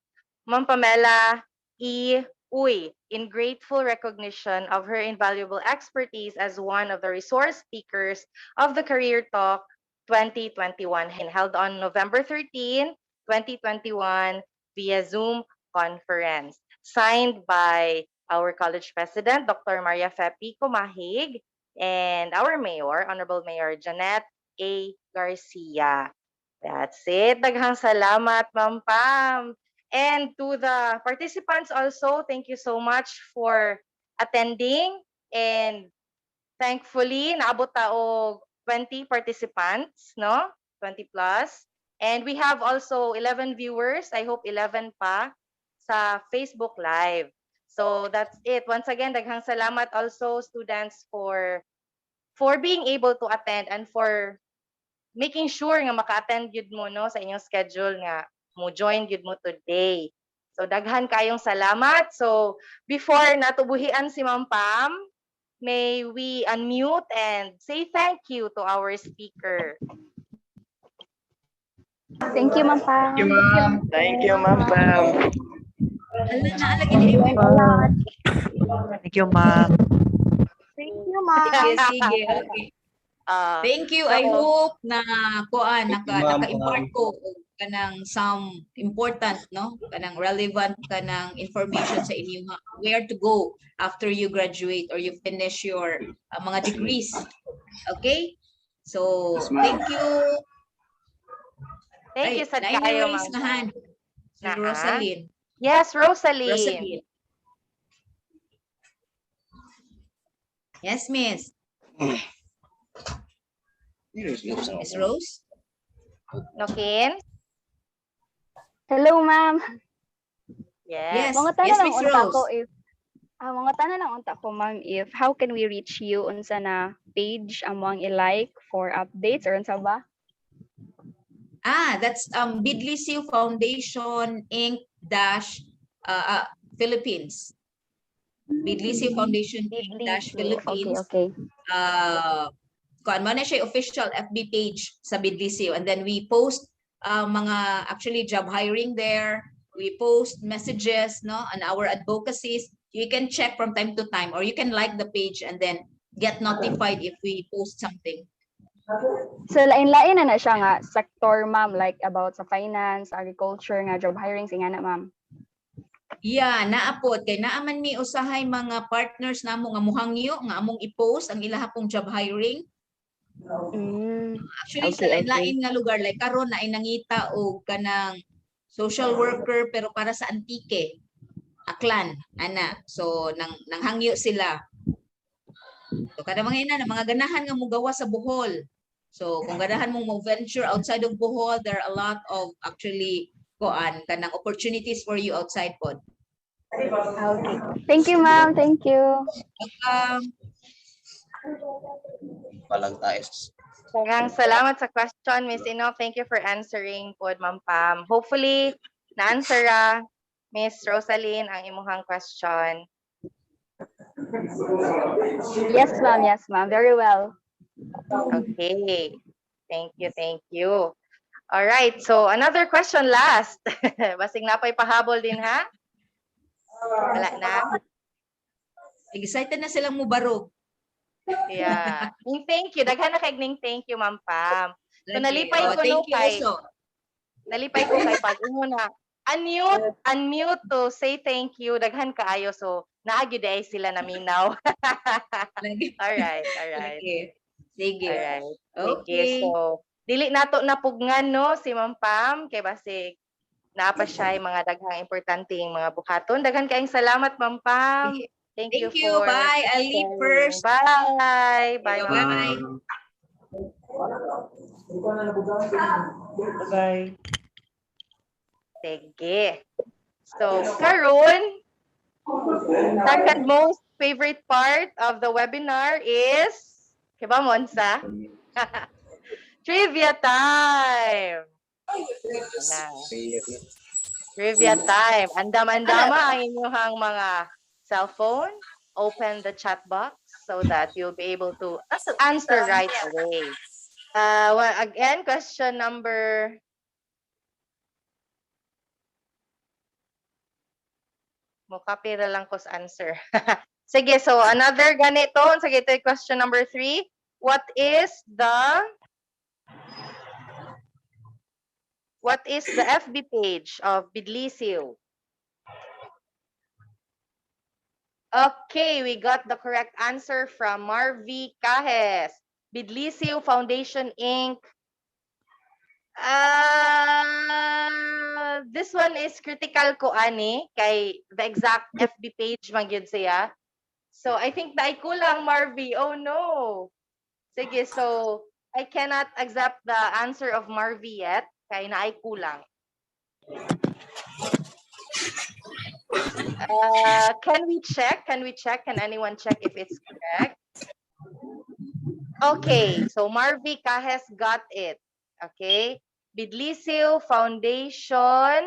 Ma'am Pamela E. Uy in grateful recognition of her invaluable expertise as one of the resource speakers of the Career Talk 2021 held on November 13, 2021 via Zoom conference. Signed by our college president, Dr. Maria Fepi Comahig, and our mayor, Honorable Mayor Janet A. Garcia. That's it. Daghang salamat, Ma'am Pam. And to the participants also, thank you so much for attending. And thankfully, naabot ta og 20 participants, no? 20 plus. And we have also 11 viewers. I hope 11 pa sa Facebook Live. So that's it. Once again, daghang salamat also students for being able to attend and for making sure nga maka-attend yun mo no sa inyong schedule nga mo join yun mo today. So daghan kayong salamat. So before natubuhian si Ma'am Pam, may we unmute and say thank you to our speaker. Thank you, Ma'am Pam. Thank you, ma'am. Thank you, Ma'am Pam. Ala na, lagi na yung Thank you, Ma'am. Thank you, Sige, Ma'am. sige. Okay. Thank you. So, I hope na kuan Thank you, ma'am. naka-impart ko og kanang some important no kanang relevant kanang information sa inyo where to go after you graduate or you finish your mga degrees. Okay? So, Yes, ma'am. thank you. thank you sa Naay kayo, raise Ma'am. nga hand. Si Naa. Rosaline. Yes, Rosalie. Rosaline. Yes, Miss. Miss Rose? Nokin? Hello, Ma'am. Yes. Yes. Mga Yes, tanan lang Miss unta Rose. ko if mga tanan lang unta ko, Ma'am, if how can we reach you unsa na page among i-like for updates or unsa ba? That's Bidlisiw Foundation Inc. dash Philippines. Bidlisiw Foundation Inc. dash Bidlisiw. Philippines. Okay. Kuan mo na siya official FB page sa Bidlisiw, and then we post mga actually job hiring there. We post messages no on our advocacies. You can check from time to time, or you can like the page and then get notified if we post something. So lain-lain na siya nga sector, Ma'am, like about sa finance, agriculture nga job hiring singa na, Ma'am. Yeah, naapod kay naaman mi usahay mga partners namo nga muhangyo nga among i-post ang ilaha pong job hiring. Actually sa Okay, lain-lain nga lugar like karon na ay nangita og kanang social worker pero para sa Antique, Aklan, ana. So nanghangyo sila. So kada mga ina na mga ganahan nga mugawa sa Bohol. So kung ganahan mong mo venture outside of Bohol, there are a lot of actually kuan kanang opportunities for you outside pod. Okay. Thank you, Ma'am. Thank you. Palag tayo. Daghang salamat sa question, Miss Ino. Thank you for answering pod, Ma'am Pam. Hopefully, na-answer Miss Rosaline ang imuhang question. Yes, Ma'am. Yes, Ma'am. Very well. Okay. Thank you, thank you. All right, so another question last. Basig napay pahabol din ha? Wala na. Excited na silang mubarog. Yeah. Thank you. Daghan na kay ning thank you, Ma'am Pam. So Okay. nalipay ko Thank no you kay also. nalipay ko kay pag una. Unmute to say thank you. Daghan kaayo so naagyo day sila naminaw. All right. Okay. Sige. All right. Okay. Sige. So dili nato napugngan no si Ma'am Pam kay basig Napa siya yung mga daghang importanteng mga buhaton. Daghan kaayong salamat, Ma'am Pam. Thank you Thank you. for Bye. I'll leave sharing. first. Bye. Bye, Ma'am. Bye. Bye-bye. Sige. So, karon, second most favorite part of the webinar is, kiba Monsa? Trivia time. Na. Trivia time. Andam-andama ang inyong mga cellphone. Open the chat box so that you'll be able to answer right away. Well, again, question number... Mukapira lang ko sa answer. Sige, so another ganito. Sige, ito yung question number 3. What is the FB page of Bidlisiw? Okay, we got the correct answer from Marvy Cajes. Bidlisiw Foundation Inc. This one is critical ko ani kay the exact FB page man gyud siya. So I think na kulang Marvy. Oh no. Sige, so I cannot accept the answer of Marvy yet kay na kulang. Can we check? Can anyone check if it's correct? Okay, so Marvy Cajes got it. Okay. Bidlisiw Foundation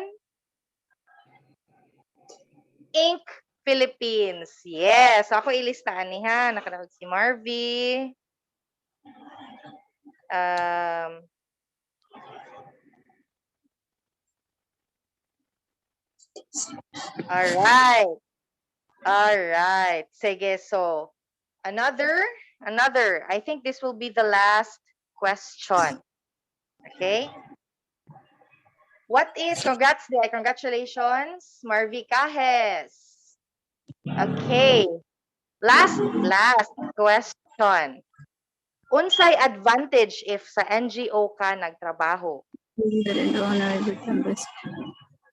Inc. Philippines. Yes. Ako ilistahan ni ha. Nakalagay si Marvy. All right. Sige, so another. I think this will be the last question. Okay. Congratulations, Marvy Cajes. Okay. Last question. Unsay advantage if sa NGO ka nagtrabaho?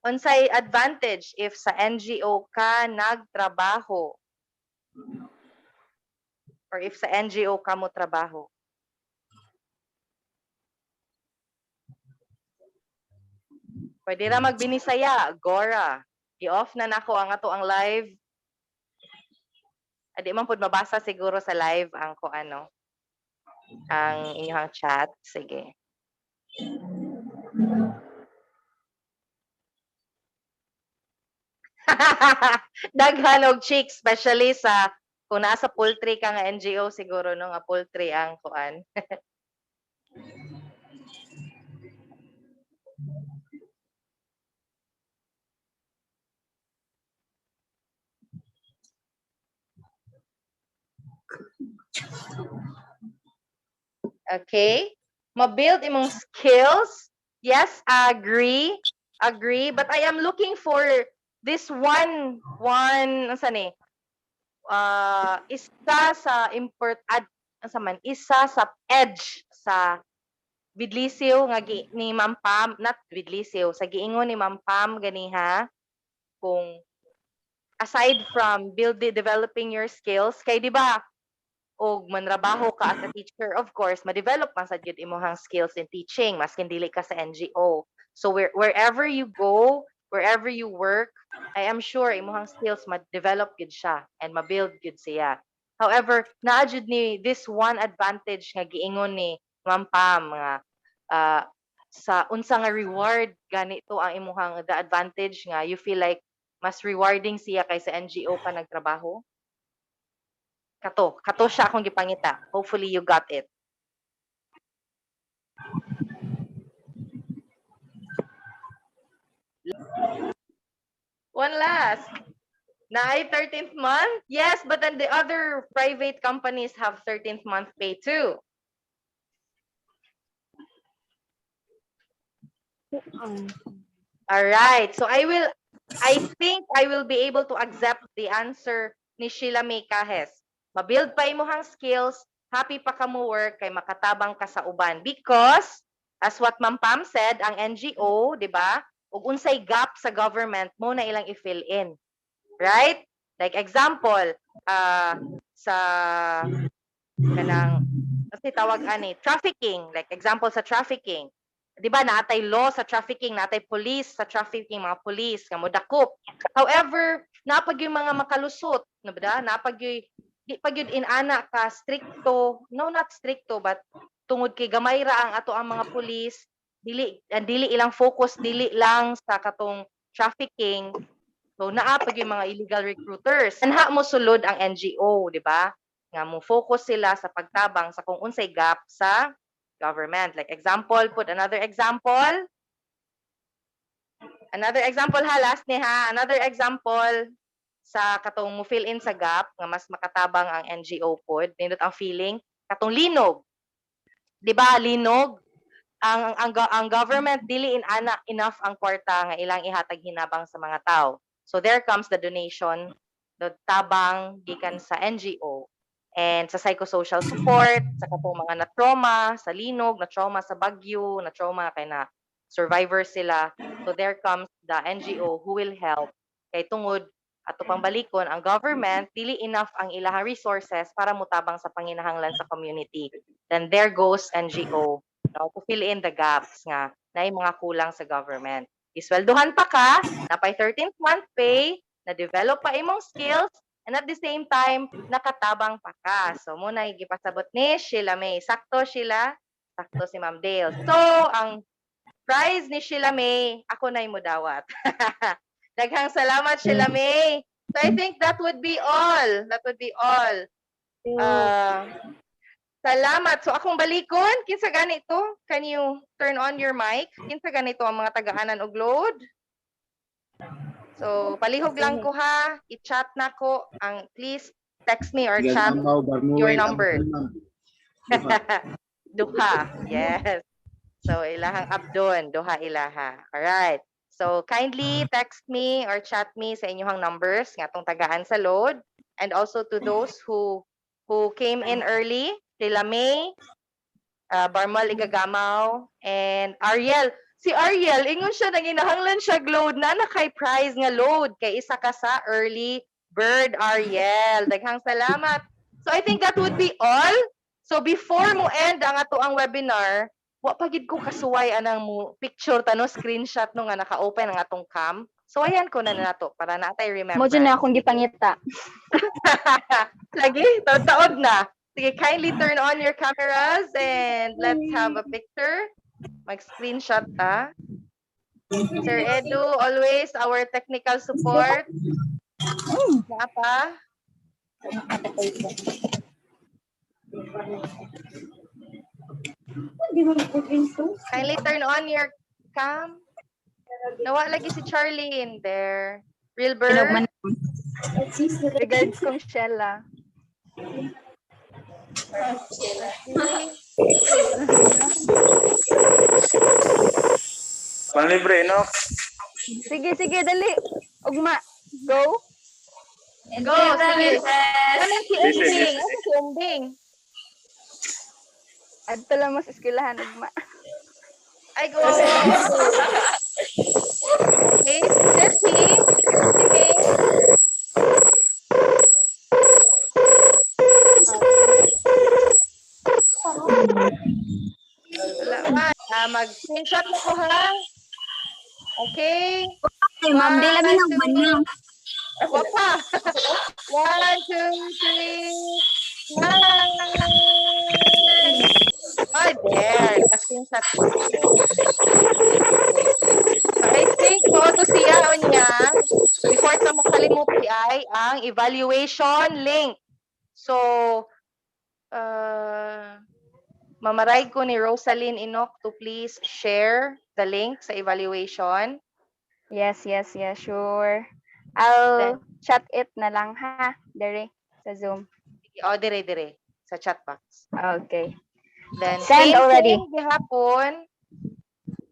Unsay advantage if sa NGO ka nagtrabaho? Or if sa NGO ka mo trabaho? Pwede ra magbinisaya, Gora. I-off na nako ang ato ang live. Adi man pud mabasa siguro sa live ang ang inyong chat. Sige. Daghan og chicks, especially sa kung nasa poultry ka nga NGO siguro no nga poultry ang kuan. Okay? Ma-build imong skills. Yes, agree. But I am looking for this one isa sa isa sa edge sa Bidlisiw nga ni Ma'am Pam, not Bidlisiw, sa giingon ni Ma'am Pam ganiha kung aside from developing your skills kay di ba og manrabaho ka as a teacher, of course, ma-develop man sad gyud imong skills in teaching maskin dili ka sa NGO. So wherever you go, wherever you work, I am sure imong skills ma-develop gyud siya and ma-build gyud siya. However, naa jud ni this one advantage nga giingon ni Ma'am Pam nga sa unsa nga reward ganito ang imong the advantage nga you feel like mas rewarding siya kaysa NGO ka nagtrabaho. Kato siya akong gipangita. Hopefully you got it. One last. Naay 13th month? Yes, but then the other private companies have 13th month pay too. All right. So I think I will be able to accept the answer ni Sheila May Cajes. Ma-build pa imong skills, happy pa ka mo work kay makatabang ka sa uban because as what Ma'am Pam said, ang NGO, 'di ba? ug unsay gap sa government mo na ilang i-fill in. Right? Like example, sa kanang kasi tawag ani trafficking, like example sa trafficking. 'Di ba natay law sa trafficking, natay police sa trafficking, mga police nga modakop. However, napag yung mga makalusot, no ba? Napag yung di pag yun inana ka stricto, no not stricto but tungod kay gamay ra ang ato ang mga police, dili ilang focus dili lang sa katong trafficking. So naapag yung mga illegal recruiters. Anha mo sulod ang NGO, di ba? Nga mo focus sila sa pagtabang sa kung unsay gap sa government. Like example, put another example. Another example ha, last ni ha. Another example sa katong mo fill in sa gap nga mas makatabang ang NGO pod. Nindot ang feeling katong linog. Di ba linog? Ang government dili inana enough ang kwarta nga ilang ihatag hinabang sa mga tao. So there comes the donation, the tabang gikan sa NGO and sa psychosocial support sa katong mga na-trauma sa linog, na-trauma sa bagyo, na-trauma kay na survivor sila. So there comes the NGO who will help kay tungod ato pang balikon ang government dili enough ang ilahang resources para mutabang sa panginahanglan sa community. Then there goes NGO, no, to fill in the gaps nga na mga kulang sa government. Isweldohan pa ka, napay 13th month pay, na-develop pa imong skills, and at the same time, nakatabang pa ka. So, muna gipasabot ni Sheila May. Sakto, Sheila. Sakto si Ma'am Dale. So, ang prize ni Sheila May, ako na yung mudawat. Daghang salamat, Sheila May. So, I think that would be all. That would be all. Salamat. So akong balikon, kinsa ganito? Can you turn on your mic? Kinsa ganito ang mga tagahanan og load? So palihog lang ko ha. I-chat na ko ang please text me or chat your number. Duha. Yes. So ilahang abdon, duha ilaha. All right. So kindly text me or chat me sa inyong numbers ngatong tagaan sa load, and also to those who came in early. Sila May, Barmal Igagamaw, and Ariel. Si Ariel, ingon siya, nanginahanglan siya load na kay prize nga load. Kay isa ka sa early bird, Ariel. Daghang salamat. So I think that would be all. So before mo end ang ato ang webinar, wa pagid ko kasuway anang mo picture tano screenshot no nga naka-open ang atong cam. So ayan ko na nato para natay remember. Mo dyan na akong gipangita. Lagi, taod-taod na. Sige, kindly turn on your cameras and let's have a picture. Mag-screenshot ta. Sir Edu, always our technical support. Nga pa? Kindly turn on your cam. Nawa lagi si Charlie in there. Real bird. Regards kong Sheila. Panlibre, no? Sige, dali. Ugma. Go. Go, sige. Ano si Umbing? Ano si Umbing? Adto lang mas eskwelahan, ugma. Ay, go. Okay, Jessie. Sige. Salamat. Mag-screenshot mo ko ha. Okay. Ay, ma'am, di lang ng banyo. Wapa. 1, 2, 3. Ay, there. Screenshot ko. So, I think photo siya o niya. Before sa makalimot ay ang evaluation link. So, mamaray ko ni Rosaline Inok to please share the link sa evaluation. Yes, sure. I'll chat it na lang ha, dere sa Zoom. O, dire. Sa chat box. Okay. Then, Send already.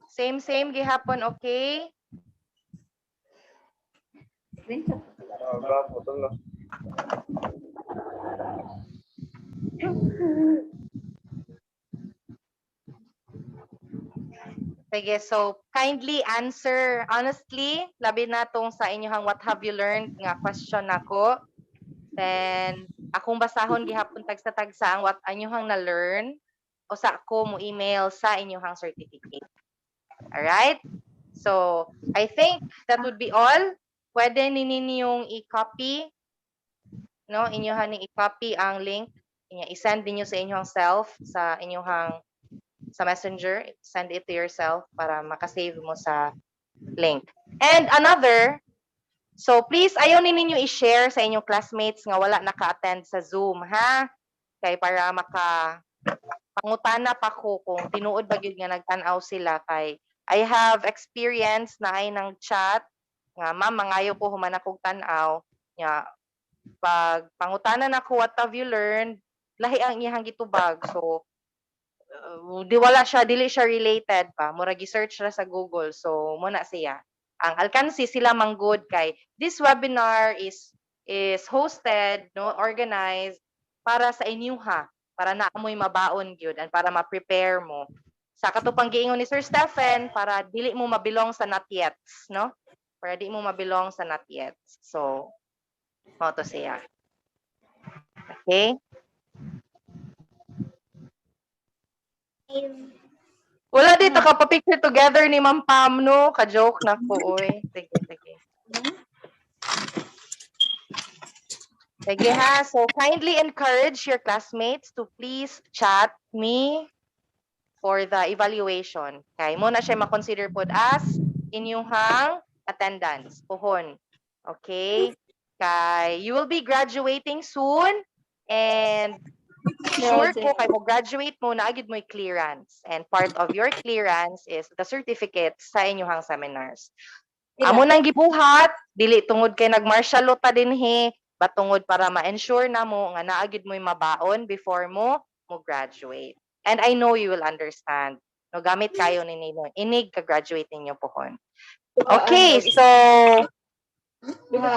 Same gihapon, okay? Sige, so kindly answer honestly, labi na tong sa inyong what have you learned nga question nako. Then akong basahon gihapon tagsa-tagsa ang what anyong na-learn o sa ako mo email sa inyong certificate. Alright? So, I think that would be all. Pwede ninyong i-copy, no? Inyong i-copy ang link. I-send ninyo sa inyong self, sa inyong sa messenger. Send it to yourself para makasave mo sa link. And another, so please, ayaw ninyo i-share sa inyong classmates nga wala naka-attend sa Zoom, ha? Kay para pangutana pa ko kung tinuod ba gyud nga nagtan-aw sila kay I have experience na ay ng chat nga ma'am mangayo ko human akong tan-aw nya pag pangutanan ako what have you learned lahi ang iyang gitubag so dili siya related pa mura gi-search ra sa Google so muna siya ang alkansi sila manggod kay this webinar is hosted no organized para sa inyuha para naamoy mabaon gyud and para ma-prepare mo sa katupang giingon ni Sir Stephen para dili mo mabilong sa not yet no para di mo mabilong sa not yet so mo to siya okay wala dito ka pa-picture together ni Ma'am Pam no ka-joke na ko oy sige sige ha so kindly encourage your classmates to please chat me for the evaluation. Kay mo na siya ma-consider pod as inyong attendance. Puhon. Okay? Kay you will be graduating soon and sure ko kay mo graduate mo na agid mo clearance. And part of your clearance is the certificate sa inyong seminars. Amo nang gibuhat, dili tungod kay nag-martial law ta dinhi, but tungod para ma-ensure na mo nga naagid mo mabaon before mo graduate. And I know you will understand. No, gamit kayo ninyo. Inig ka-graduate ninyo pohon. Okay, so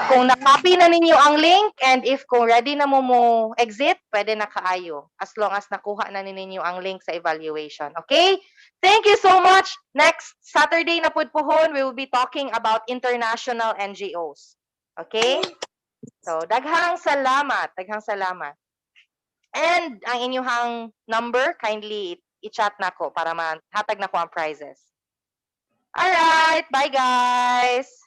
kung na-copy na ninyo ang link and if kung ready na mo exit, pwede na kaayo as long as nakuha na ninyo ang link sa evaluation. Okay? Thank you so much. Next Saturday na pud pohon, we will be talking about international NGOs. Okay? So, daghang salamat. Daghang salamat. And ang inyong number, kindly i-chat na ko para mahatag na ko ang prizes. Alright, bye guys!